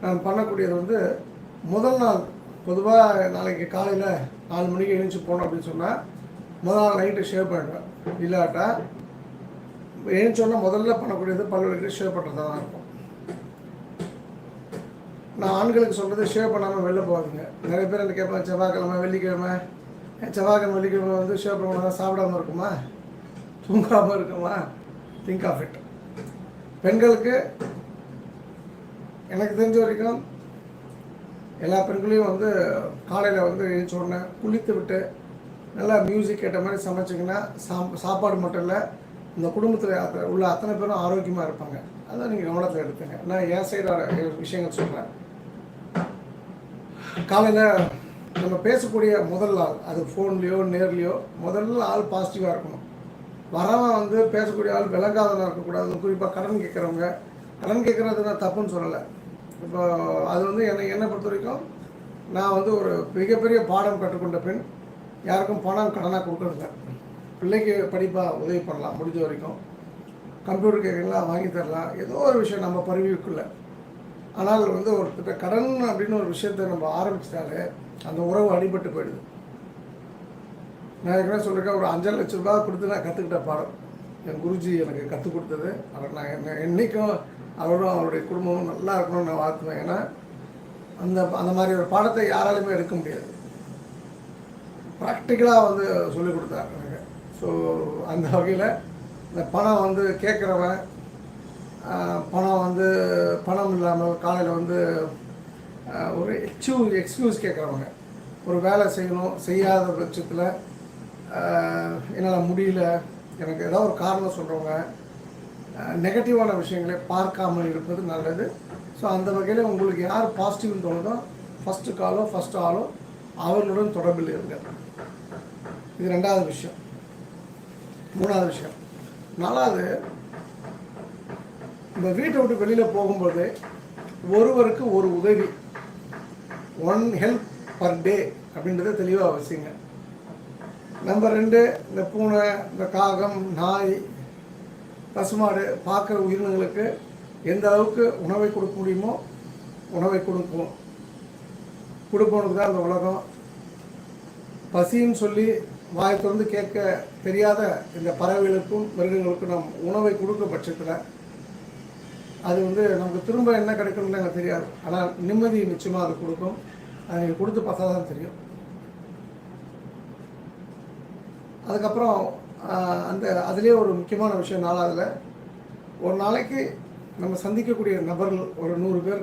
நான் பண்ணக்கூடியது வந்து முதல் நாள் பொதுவாக நாளைக்கு காலையில் 4 மணிக்கு எழுந்துச்சி போனோம் அப்படின்னு சொன்னால் முதல் நாள் நைட்டு ஷேவ் பண்ணிடுவேன். இல்லாட்டா எழுந்தோன்னா முதல்ல பண்ணக்கூடியது பல் விளக்கிட்டு ஷேவ் பண்ணுறதா தான் இருக்கும். நான் ஆண்களுக்கு சொல்கிறது ஷேவ் பண்ணாமல் வெளில போகாதுங்க. நிறைய பேர் என்ன கேட்பாங்க, செவ்வாய்க்கிழமை வெள்ளிக்கிழமை வெள்ளிக்கிழமை வந்து ஷேவ் பண்ணால் சாப்பிடாமல் இருக்குமா, தூங்காமல் இருக்குமா? Think of it. பெண்களுக்கு எனக்கு தெரிஞ்ச வரைக்கும் எல்லா பெண்களையும் வந்து காலையில் வந்து எழுந்த உடனே குளித்து விட்டு நல்லா மியூசிக் கேட்ட மாதிரி சமைச்சிங்கன்னா சாப்பாடு மட்டும் இல்லை, இந்த குடும்பத்தில் உள்ள அத்தனை பேரும் ஆரோக்கியமாக இருப்பாங்க. அதான் நீங்கள் கவனத்தில் எடுத்துங்க. நான் என் சைடு விஷயங்கள் சொல்கிறேன். காலையில் நம்ம பேசக்கூடிய முதல் ஆள், அது ஃபோன்லேயோ நேர்லேயோ முதல்ல ஆள் பாசிட்டிவாக இருக்கணும். வரவன் வந்து பேசக்கூடிய ஆள் விளங்காதனாக இருக்கக்கூடாது. குறிப்பாக கடன் கேட்குறவங்க, கடன் கேட்குறது நான் தப்புன்னு சொல்லலை. இப்போ அது வந்து என்னை பொறுத்த வரைக்கும் நான் வந்து ஒரு மிகப்பெரிய பாடம் கற்றுக்கொண்ட பெண். யாருக்கும் பணம் கடனாக கொடுக்குறதில்ல. பிள்ளைக்கு படிப்பாக உதவி பண்ணலாம் முடிஞ்ச வரைக்கும். கம்ப்யூட்டர் கேட்குறீங்களா வாங்கி தரலாம், ஏதோ ஒரு விஷயம் நம்ம பருவிக்குள்ள. ஆனால் வந்து ஒரு கடன் அப்படின்னு ஒரு விஷயத்தை நம்ம ஆரம்பிச்சிட்டாலே அந்த உறவு அடிபட்டு போயிடுது. நான் ஏற்கனவே சொல்லியிருக்கேன், ஒரு 5 லட்ச ரூபா கொடுத்து நான் கற்றுக்கிட்ட பாடம் என் குருஜி எனக்கு கற்றுக் கொடுத்தது. அவர் நான் என்றைக்கும் அவரும் அவருடைய குடும்பமும் நல்லா இருக்கணும்னு நான் வாழ்த்துவேன். ஏன்னா அந்த மாதிரி ஒரு பாடத்தை யாராலுமே எடுக்க முடியாது. ப்ராக்டிக்கலாக வந்து சொல்லிக் கொடுத்தார் எனக்கு. ஸோ அந்த வகையில் இந்த பணம் வந்து கேட்குறவன், பணம் இல்லாமல் காலையில் வந்து ஒரு எக்ஸ்கியூஸ் கேட்குறவங்க, ஒரு வேலை செய்யணும் செய்யாத பட்சத்தில் என்னால் முடியல, எனக்கு ஏதாவது ஒரு காரணம் சொல்கிறவங்க, நெகட்டிவான விஷயங்களை பார்க்காமல் இருப்பது நல்லது. ஸோ அந்த வகையில் உங்களுக்கு யார் பாசிட்டிவ்னு தோணுதோ ஃபஸ்ட்டு ஆளோ அவர்களுடன் தொடர்பில் இருங்க. இது 2வது விஷயம். 3வது விஷயம். 4வது, இந்த வீட்டை விட்டு வெளியில் போகும்போது ஒருவருக்கு ஒரு உதவி, 1 ஹெல்ப் பர் டே அப்படின்றத தெளிவாக வச்சுங்க. நம்பர் 2, இந்த பூனை, இந்த காகம், நாய், பசுமாடு பார்க்குற உயிரினங்களுக்கு எந்த அளவுக்கு உணவை கொடுக்க முடியுமோ உணவை கொடுப்பவனுக்கு தான் அந்த உலகம். பசின்னு சொல்லி வாயை திறந்து கேட்க தெரியாத இந்த பறவைகளுக்கும் மிருகங்களுக்கும் நம் உணவை கொடுக்க பட்சத்தில் அது வந்து நமக்கு திரும்ப என்ன கிடைக்கும்னு எனக்கு தெரியாது. ஆனால் நிம்மதி நிச்சயமாக அது கொடுக்கும். அது நீங்கள் கொடுத்து பார்த்தா தான் தெரியும். அதுக்கப்புறம் அதுலேயே ஒரு முக்கியமான விஷயம் 4வதுல, ஒரு நாளைக்கு நம்ம சந்திக்கக்கூடிய நபர்கள் ஒரு 100 பேர்